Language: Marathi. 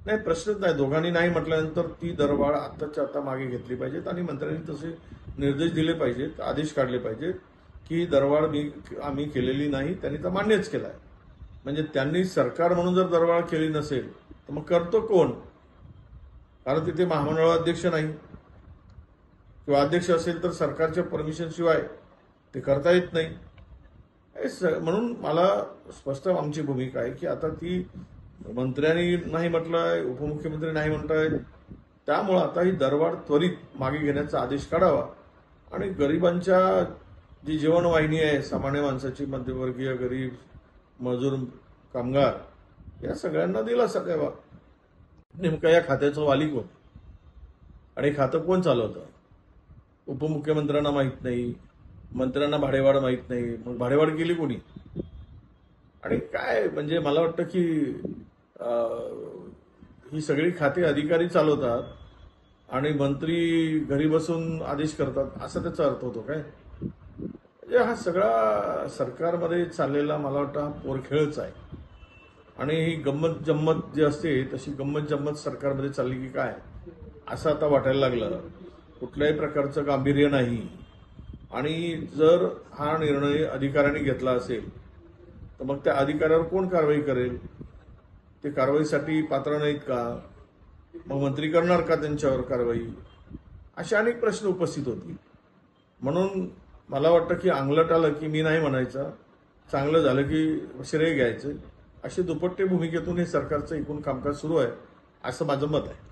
नाही, प्रश्नच नाही. दोघांनी नाही म्हटल्यानंतर ती दरवाढ आत्ताच्या आता मागे घेतली पाहिजेत आणि मंत्र्यांनी तसे निर्देश दिले पाहिजेत, आदेश काढले पाहिजेत की दरवाढ आम्ही केलेली नाही. त्यांनी तर मान्यच केलाय. म्हणजे त्यांनी सरकार म्हणून जर दरवाढ केली नसेल तर मग करतो कोण? कारण तिथे महामंडळ अध्यक्ष नाही किंवा अध्यक्ष असेल तर सरकारच्या परमिशन शिवाय ते करता येत नाही. म्हणून मला स्पष्ट आमची भूमिका आहे की आता ती मंत्र्यांनी नाही म्हटलंय, उपमुख्यमंत्री नाही म्हणतायत, त्यामुळं आता ही दरवाढ त्वरित मागे घेण्याचा आदेश काढावा आणि गरिबांच्या जी जीवनवाहिनी आहे, सामान्य माणसाची, मध्यमवर्गीय, गरीब, मजूर, कामगार, या सगळ्यांना दिलासा द्यावा. नेमका या खात्याचं वाली कोण आणि खातं कोण चालवतं? उपमुख्यमंत्र्यांना माहीत नाही, मंत्र्यांना भाडेवाढ माहीत नाही, मग भाडेवाढ केली कोणी? आणि काय म्हणजे मला वाटतं की ही सगळी खाती अधिकारी चालवतात आणि मंत्री घरी बसून आदेश करतात, असा त्याचा अर्थ होतो काय? म्हणजे हा सगळा सरकारमध्ये चाललेला मला वाटतं हा पोरखेळच आहे. आणि ही गंमत जम्मत जी असते तशी गंमत जम्मत सरकारमध्ये चालली की काय असं आता वाटायला लागलं. कुठल्याही प्रकारचं गांभीर्य नाही. आणि जर हा निर्णय अधिकाऱ्यांनी घेतला असेल तर मग त्या अधिकाऱ्यावर कोण कारवाई करेल? ते कारवाईसाठी पात्र नाहीत का? मग मंत्री करणार का त्यांच्यावर कारवाई? असे अनेक प्रश्न उपस्थित होतील. म्हणून मला वाटतं की अंगलट आलं की मी नाही म्हणायचं, चांगलं झालं की श्रेय घ्यायचं, अशी दुपट्टे भूमिकेतून हे सरकारचं एकूण कामकाज सुरू आहे असं माझं मत आहे.